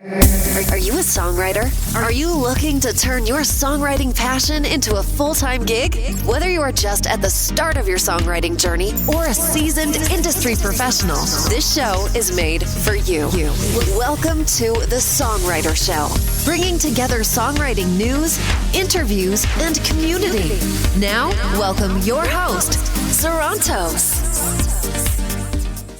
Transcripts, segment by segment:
Are you a songwriter? Are you looking to turn your songwriting passion into a full-time gig? Whether you are just at the start of your songwriting journey or a seasoned industry professional, this show is made for you. Welcome to the Songwriter Show, bringing together songwriting news, interviews, and community. Now, welcome your host, Sarantos.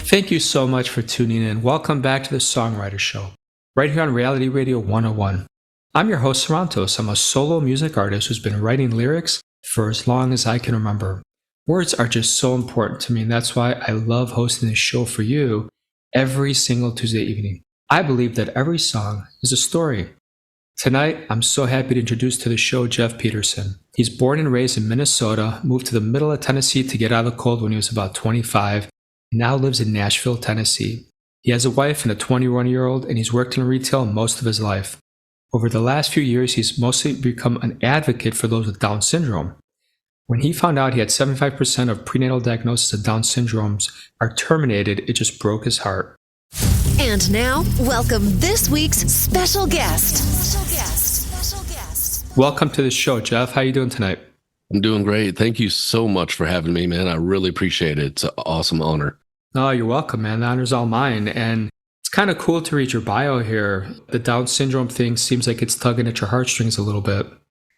Thank you so much for tuning in. Welcome back to the Songwriter Show, right here on Reality Radio 101. I'm your host, Sarantos. I'm a solo music artist who's been writing lyrics for as long as I can remember. Words are just so important to me, and that's why I love hosting this show for you every single Tuesday evening. I believe that every song is a story. Tonight, I'm so happy to introduce to the show Jeff Peterson. He's born and raised in Minnesota, moved to the middle of Tennessee to get out of the cold when he was about 25, and now lives in Nashville, Tennessee. He has a wife and a 21-year-old, and he's worked in retail most of his life. Over the last few years, he's mostly become an advocate for those with Down syndrome. When he found out he had 75% of prenatal diagnoses of Down syndromes are terminated, it just broke his heart. And now, welcome this week's special guest. Welcome to the show, Jeff. How are you doing tonight? I'm doing great. Thank you so much for having me, man. I really appreciate it. It's an awesome honor. Oh, you're welcome, man. The honor's all mine. And it's kind of cool to read your bio here. The Down syndrome thing seems like it's tugging at your heartstrings a little bit.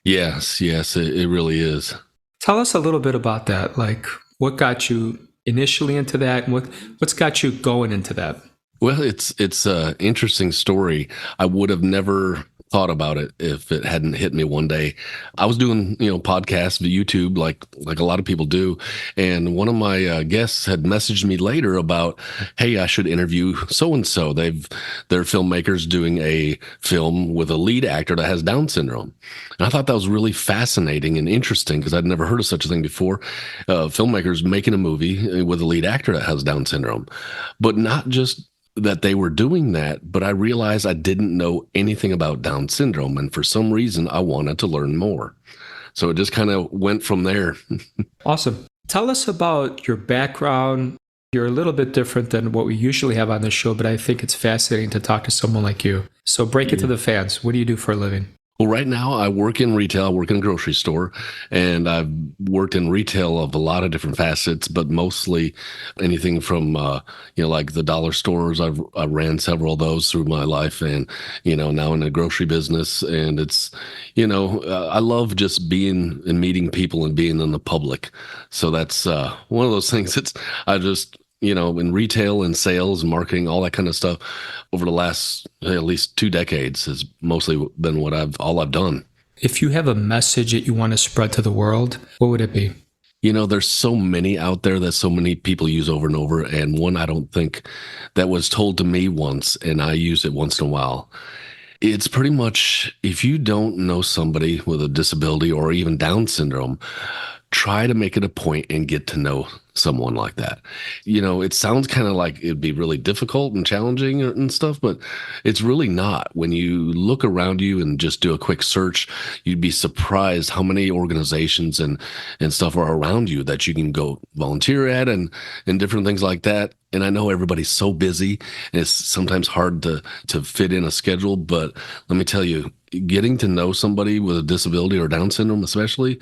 Yes, it really is. Tell us a little bit about that. Like, what got you initially into that, and what's got you going into that? Well, it's an interesting story. I would have never thought about it if it hadn't hit me one day. I was doing, podcasts via YouTube like a lot of people do. And one of my guests had messaged me later about, hey, I should interview so-and-so. They're filmmakers doing a film with a lead actor that has Down syndrome. And I thought that was really fascinating and interesting because I'd never heard of such a thing before. Filmmakers making a movie with a lead actor that has Down syndrome, but not just that they were doing that, but I realized I didn't know anything about Down syndrome. And for some reason, I wanted to learn more. So it just kind of went from there. Awesome. Tell us about your background. You're a little bit different than what we usually have on the show, but I think it's fascinating to talk to someone like you. So break it to the fans. What do you do for a living? Well, right now I work in retail. I work in a grocery store, and I've worked in retail of a lot of different facets, but mostly anything from, like the dollar stores. I ran several of those through my life, and, now in the grocery business. And it's, I love just being and meeting people and being in the public. So that's one of those things. In retail and sales and marketing, all that kind of stuff over the last at least 2 decades has mostly been all I've done. If you have a message that you want to spread to the world, what would it be? There's so many out there that so many people use over and over. And one I don't think that was told to me once, and I use it once in a while. It's pretty much, if you don't know somebody with a disability or even Down syndrome, try to make it a point and get to know someone like that. It sounds kind of like it'd be really difficult and challenging and stuff, but it's really not. When you look around you and just do a quick search, you'd be surprised how many organizations and stuff are around you that you can go volunteer at and different things like that. And I know everybody's so busy and it's sometimes hard to fit in a schedule, but let me tell you, getting to know somebody with a disability or Down syndrome especially,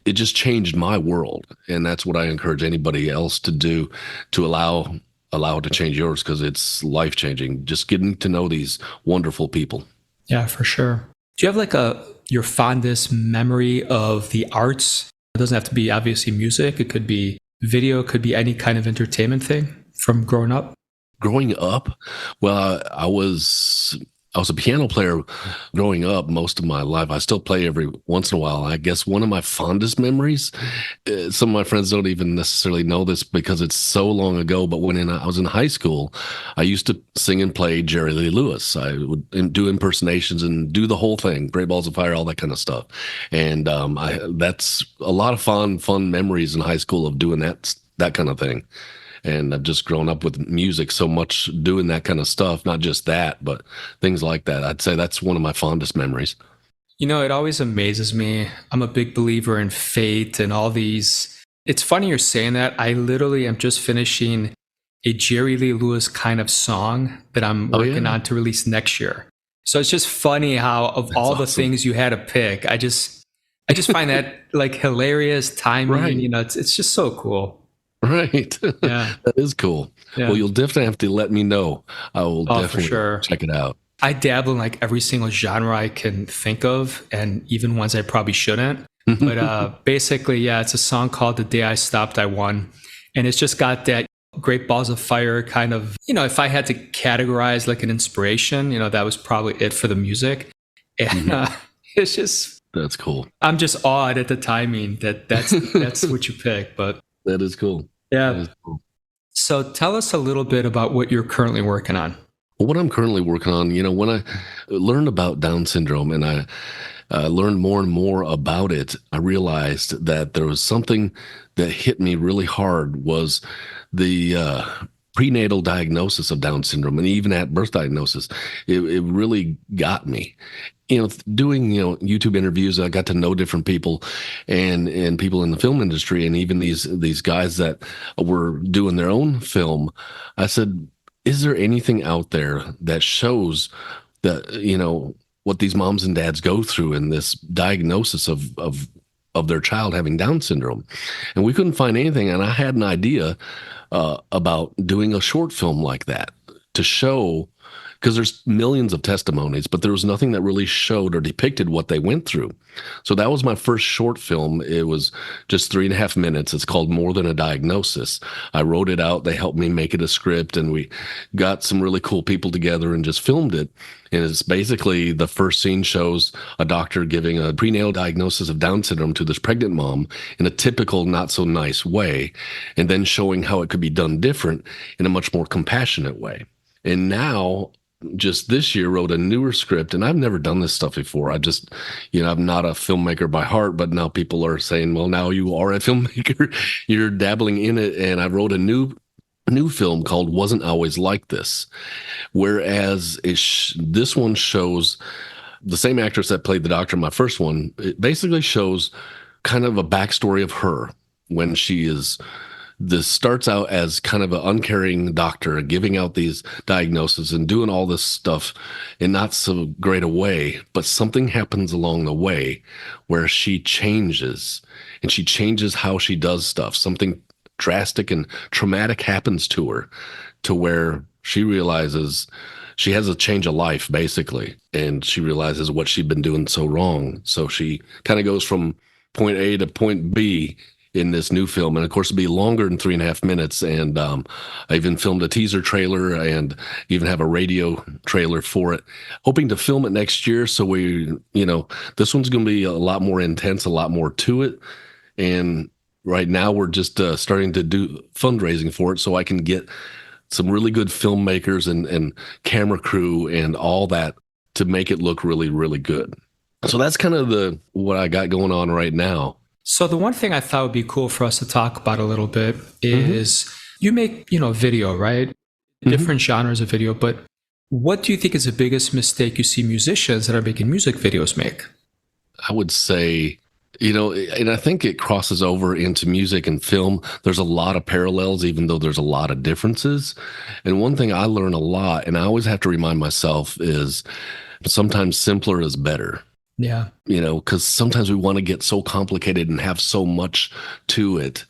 it just changed my world. And that's what I encourage anybody else to do, to allow it to change yours, because it's life-changing, just getting to know these wonderful people. Yeah, for sure. Do you have your fondest memory of the arts? It doesn't have to be obviously music. It could be video, it could be any kind of entertainment thing from growing up. Growing up? Well, I was a piano player growing up most of my life. I still play every once in a while. I guess one of my fondest memories, some of my friends don't even necessarily know this because it's so long ago, but when I was in high school, I used to sing and play Jerry Lee Lewis. I would do impersonations and do the whole thing, Great Balls of Fire, all that kind of stuff. And that's a lot of fun memories in high school of doing that kind of thing. And I've just grown up with music so much, doing that kind of stuff, not just that, but things like that. I'd say that's one of my fondest memories. It always amazes me. I'm a big believer in fate and all these. It's funny you're saying that. I literally am just finishing a Jerry Lee Lewis kind of song that I'm working on to release next year. So it's just funny how of That's all the awesome. things you had to pick, I just find that like hilarious timing. Right. It's just so cool. Right. Yeah. That is cool. Yeah. Well, you'll definitely have to let me know. I will Oh, for definitely sure. check it out. I dabble in like every single genre I can think of, and even ones I probably shouldn't. But basically, yeah, it's a song called "The Day I Stopped, I Won," and it's just got that Great Balls of Fire kind of. If I had to categorize like an inspiration, that was probably it for the music. And it's just That's cool. I'm just awed at the timing that's what you pick. But That is cool. yeah. That is cool. So tell us a little bit about what you're currently working on. Well, what I'm currently working on, when I learned about Down syndrome and I learned more and more about it, I realized that there was something that hit me really hard was the prenatal diagnosis of Down syndrome and even at birth diagnosis. It really got me. Doing YouTube interviews, I got to know different people and people in the film industry, and even these guys that were doing their own film. I said, is there anything out there that shows that what these moms and dads go through in this diagnosis of their child having Down syndrome? And we couldn't find anything. And I had an idea about doing a short film like that to show, because there's millions of testimonies, but there was nothing that really showed or depicted what they went through. So that was my first short film. It was just 3.5 minutes. It's called More Than a Diagnosis. I wrote it out. They helped me make it a script, and we got some really cool people together and just filmed it. And it's basically the first scene shows a doctor giving a prenatal diagnosis of Down syndrome to this pregnant mom in a typical, not so nice way, and then showing how it could be done different in a much more compassionate way. And now, just this year, wrote a newer script, and I've never done this stuff before. I'm not a filmmaker by heart, but now people are saying, well, now you are a filmmaker. You're dabbling in it. And I wrote a new film called Wasn't Always Like This, whereas this one shows the same actress that played the doctor in my first one. It basically shows kind of a backstory of her when this starts out as kind of an uncaring doctor giving out these diagnoses and doing all this stuff in not so great a way, but something happens along the way where she changes, and she changes how she does stuff. Something drastic and traumatic happens to her to where she realizes she has a change of life, basically, and she realizes what she'd been doing so wrong. So she kind of goes from point A to point B in this new film. And of course, it'll be longer than 3.5 minutes. And I even filmed a teaser trailer and even have a radio trailer for it, hoping to film it next year. So this one's going to be a lot more intense, a lot more to it. And right now we're just starting to do fundraising for it so I can get some really good filmmakers and camera crew and all that to make it look really, really good. So that's kind of what I got going on right now. So the one thing I thought would be cool for us to talk about a little bit is you make, video, right? Different genres of video, but what do you think is the biggest mistake you see musicians that are making music videos make? I would say, and I think it crosses over into music and film. There's a lot of parallels, even though there's a lot of differences. And one thing I learn a lot, and I always have to remind myself, is sometimes simpler is better. Yeah. Because sometimes we want to get so complicated and have so much to it.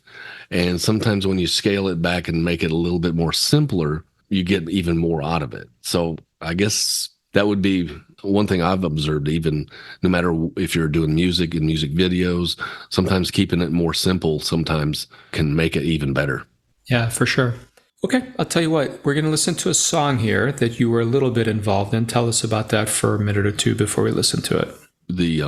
And sometimes when you scale it back and make it a little bit more simpler, you get even more out of it. So I guess that would be one thing I've observed, even no matter if you're doing music and music videos, sometimes keeping it more simple sometimes can make it even better. Yeah, for sure. Okay, I'll tell you what, we're going to listen to a song here that you were a little bit involved in. Tell us about that for a minute or two before we listen to it. The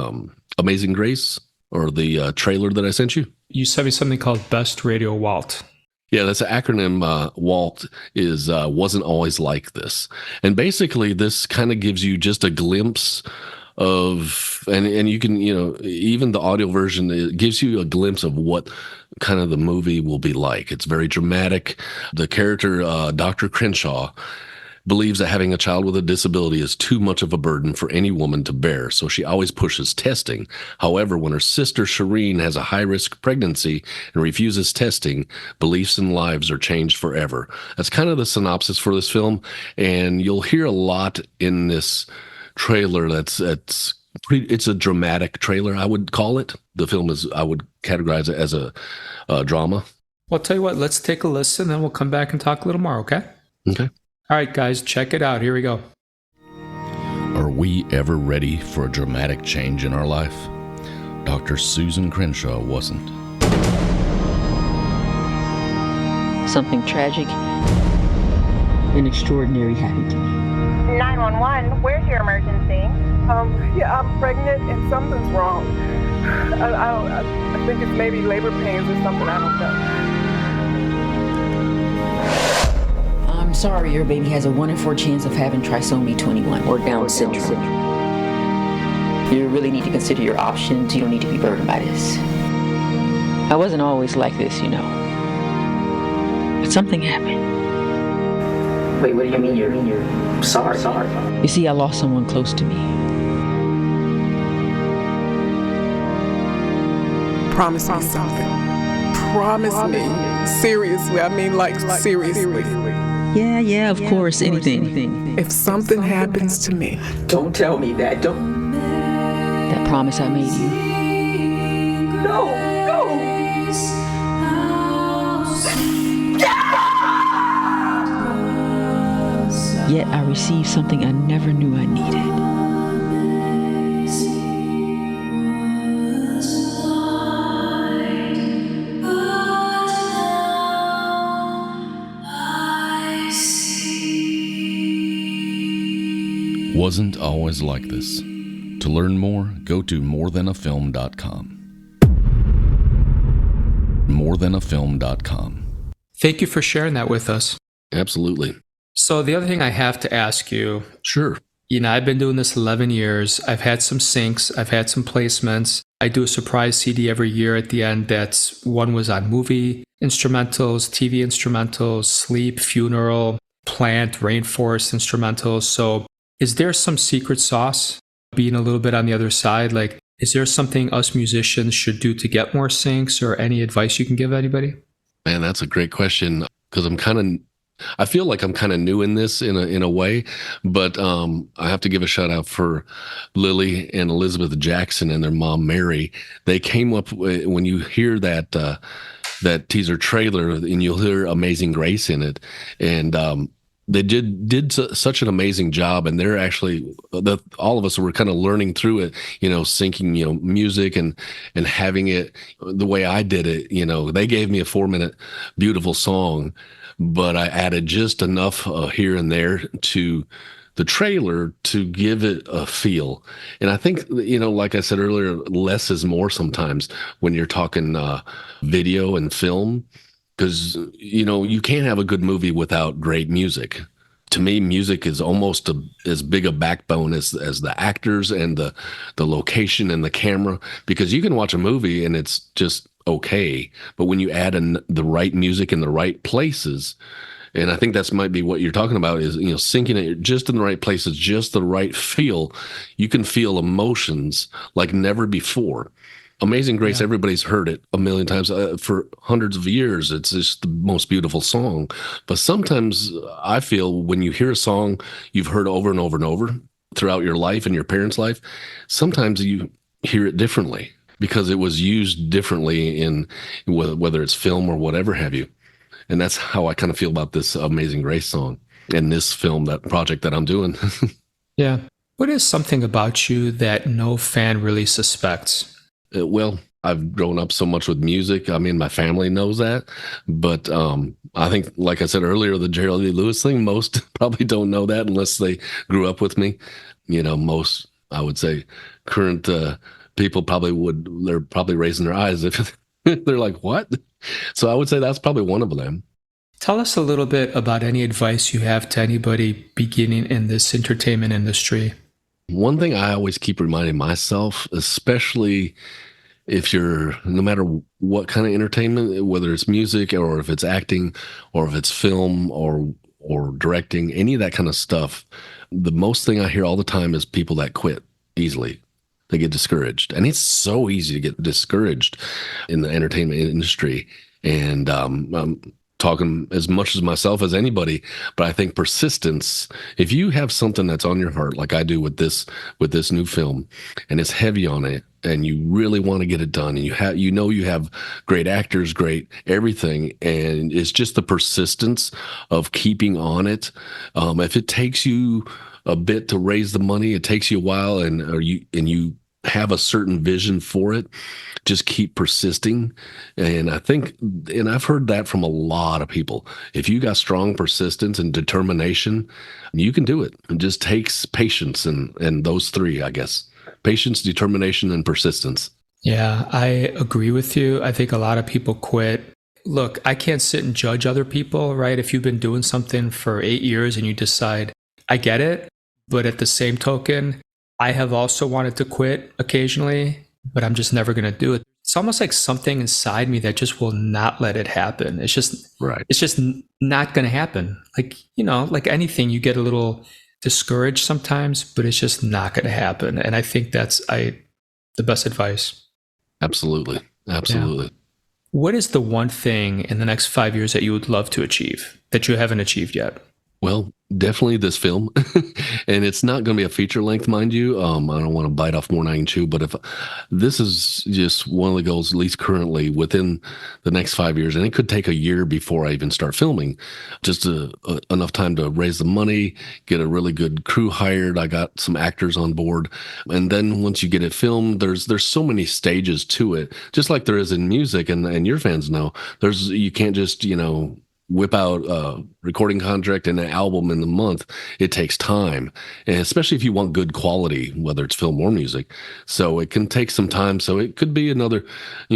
Amazing Grace, or the trailer that I sent you? You sent me something called Best Radio Walt. Yeah, that's an acronym. WALT is Wasn't Always Like This. And basically this kind of gives you just a glimpse of, and you can, even the audio version, it gives you a glimpse of what kind of the movie will be like. It's very dramatic. The character, Dr. Crenshaw, believes that having a child with a disability is too much of a burden for any woman to bear, so she always pushes testing. However, when her sister Shireen has a high-risk pregnancy and refuses testing, beliefs and lives are changed forever. That's kind of the synopsis for this film, and you'll hear a lot in this trailer that's pretty. It's a dramatic trailer, I would call it. The film I would categorize it as a drama. Well, I'll tell you what, let's take a listen, then we'll come back and talk a little more, okay? Okay. All right, guys, check it out. Here we go. Are we ever ready for a dramatic change in our life? Dr. Susan Crenshaw wasn't. Something tragic and extraordinary happened to me. 911, where's your emergency? Yeah, I'm pregnant and something's wrong. I think it's maybe labor pains or something, I don't know. I'm sorry, your baby has a 1 in 4 chance of having trisomy 21 or Down syndrome. You really need to consider your options. You don't need to be burdened by this. I wasn't always like this, you know. But something happened. Wait, what do you mean you're sorry? You see, I lost someone close to me. Promise me something. Promise me. Seriously, I mean like seriously. Yeah, of course, anything. If something happens to me. Don't tell me that. Don't. That promise I made you. No. Yet I received something I never knew I needed. Wasn't always like this. To learn more, go to morethanafilm.com. morethanafilm.com. Thank you for sharing that with us. Absolutely. So the other thing I have to ask you, Sure. I've been doing this 11 years. I've had some syncs. I've had some placements. I do a surprise CD every year at the end. One was on movie instrumentals, TV instrumentals, sleep, funeral, plant, rainforest instrumentals. So is there some secret sauce being a little bit on the other side? Like, is there something us musicians should do to get more syncs, or any advice you can give anybody? Man, that's a great question, because I feel like I'm kind of new in this in a way, but I have to give a shout out for Lily and Elizabeth Jackson and their mom Mary. They came up when you hear that teaser trailer, and you'll hear Amazing Grace in it, and they did such an amazing job, and they're actually all of us were kind of learning through it, syncing music and having it the way I did it. They gave me a 4-minute beautiful song, but I added just enough here and there to the trailer to give it a feel. And I think, like I said earlier, less is more sometimes when you're talking video and film, because, you can't have a good movie without great music. To me, music is almost as big a backbone as the actors and the location and the camera, because you can watch a movie and it's just okay, but when you add in the right music in the right places, and I think that's might be what you're talking about, is syncing it just in the right places, just the right feel. You can feel emotions like never before. Amazing Grace, everybody's heard it a million times for hundreds of years. It's just the most beautiful song. But sometimes I feel when you hear a song you've heard over and over and over throughout your life and your parents' life, sometimes you hear it differently because it was used differently in whether it's film or whatever have you. And that's how I kind of feel about this Amazing Grace song and this film, that project that I'm doing. Yeah. What is something about you that no fan really suspects? Well, I've grown up so much with music. I mean, my family knows that. But I think, like I said earlier, the Jerry Lee Lewis thing, most probably don't know that unless they grew up with me. Most, I would say, current people they're probably raising their eyes if they're like, what? So I would say that's probably one of them. Tell us a little bit about any advice you have to anybody beginning in this entertainment industry. One thing I always keep reminding myself, especially if no matter what kind of entertainment, whether it's music or if it's acting or if it's film or directing, any of that kind of stuff, the most thing I hear all the time is people that quit easily. They get discouraged. And it's so easy to get discouraged in the entertainment industry. And talking as much as myself as anybody, but I think persistence, if you have something that's on your heart, like I do with this new film, and it's heavy on it, and you really want to get it done, and you have great actors, great everything, and it's just the persistence of keeping on it. If it takes you a bit to raise the money, it takes you a while, and you have a certain vision for it, just keep persisting. And I've heard that from a lot of people. If you got strong persistence and determination, you can do it. It just takes patience and those three, I guess. Patience, determination, and persistence. Yeah, I agree with you. I think a lot of people quit. Look, I can't sit and judge other people, right? If you've been doing something for 8 years and you decide, I get it, but at the same token, I have also wanted to quit occasionally, but I'm just never going to do it. It's almost like something inside me that just will not let it happen. It's just not going to happen. Like, like anything, you get a little discouraged sometimes, but it's just not going to happen. And I think that's the best advice. Absolutely. Absolutely. Yeah. What is the one thing in the next 5 years that you would love to achieve that you haven't achieved yet? Well, definitely this film. And it's not going to be a feature length, mind you. I don't want to bite off more than I can chew, but if this is just one of the goals, at least currently within the next 5 years, and it could take a year before I even start filming, just enough time to raise the money, get a really good crew hired. I got some actors on board. And then once you get it filmed, there's so many stages to it, just like there is in music, and your fans know, you can't just, whip out a recording contract and an album in the month. It takes time, and especially if you want good quality, whether it's film or music. So it can take some time. So it could be another,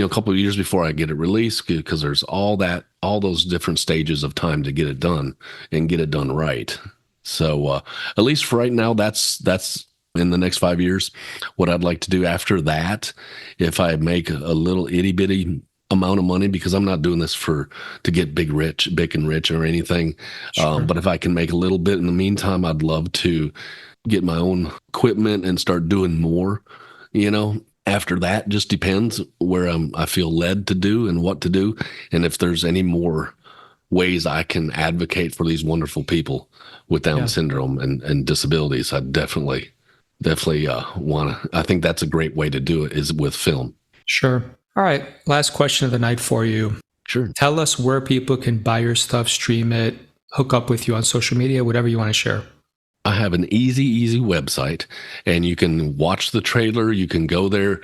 couple of years before I get it released, because there's all those different stages of time to get it done and get it done right. So at least for right now, that's in the next 5 years. What I'd like to do after that, if I make a little itty bitty amount of money, because I'm not doing this to get big and rich or anything. Sure. But if I can make a little bit in the meantime, I'd love to get my own equipment and start doing more. After that, just depends where I feel led to do and what to do, and if there's any more ways I can advocate for these wonderful people with Down syndrome and disabilities. I definitely want to. I think that's a great way to do it, is with film. Sure. All right. Last question of the night for you. Sure. Tell us where people can buy your stuff, stream it, hook up with you on social media, whatever you want to share. I have an easy website, and you can watch the trailer. You can go there.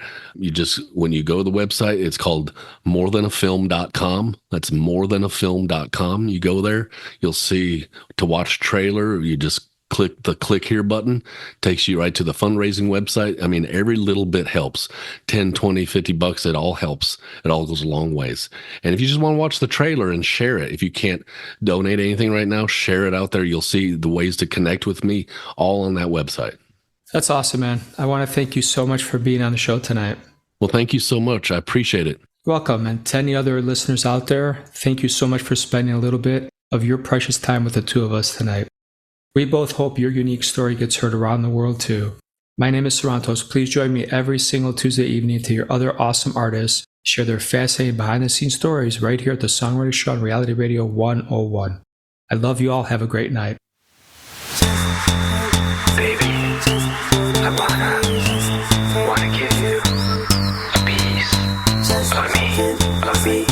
When you go to the website, it's called morethanafilm.com. That's morethanafilm.com. You go there, you'll see to watch trailer. You just click the click here button, takes you right to the fundraising website. I mean, every little bit helps. 10, 20, $50, it all helps. It all goes a long ways. And if you just want to watch the trailer and share it, if you can't donate anything right now, share it out there. You'll see the ways to connect with me all on that website. That's awesome, man. I want to thank you so much for being on the show tonight. Well, thank you so much. I appreciate it. Welcome. And to any other listeners out there, thank you so much for spending a little bit of your precious time with the two of us tonight. We both hope your unique story gets heard around the world too. My name is Sarantos. Please join me every single Tuesday evening to hear other awesome artists share their fascinating behind-the-scenes stories right here at the Songwriter Show on Reality Radio 101. I love you all. Have a great night. Baby, I wanna give you a piece of me.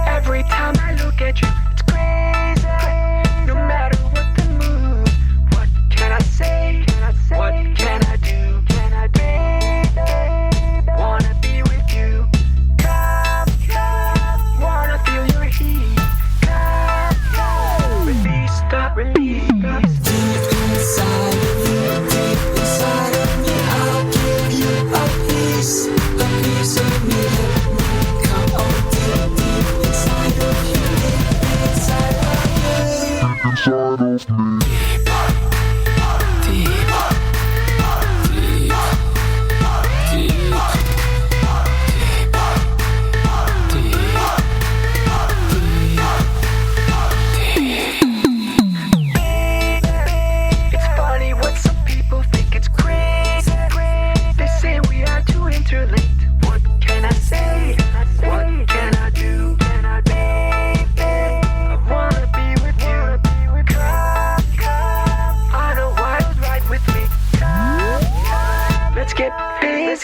Every time I look at you, it's crazy. No matter what the mood, what can I say? What can I do? Baby, wanna be with you. Come, wanna feel your heat. Come, release the release. Deep inside.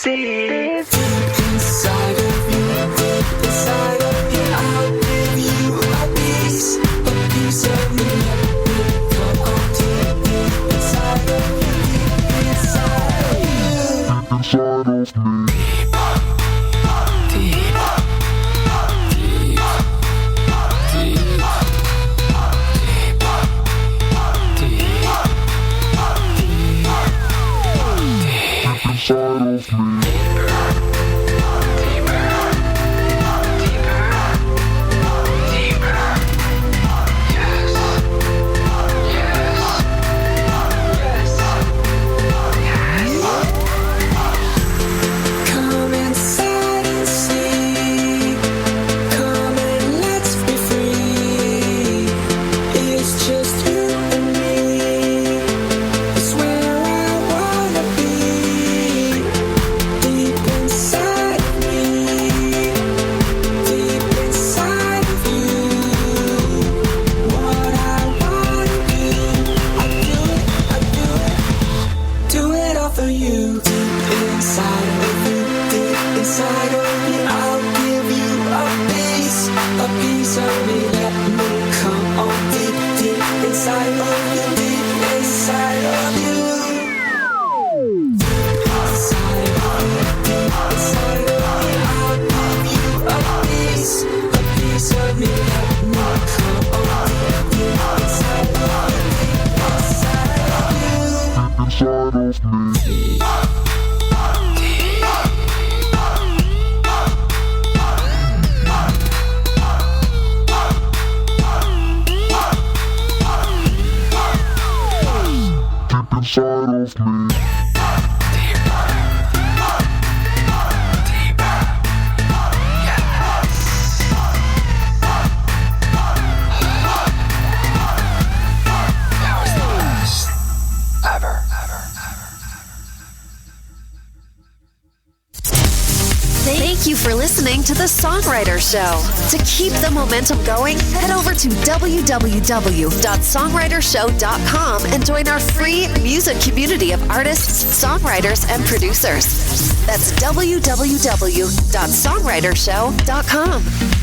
see. Inside of you, inside of me, I'll give you a piece of me. Come on deep, inside of you, inside of you. Thank you for listening to The Songwriter Show. To keep the momentum going, head over to www.songwritershow.com and join our free music community of artists, songwriters, and producers. That's www.songwritershow.com.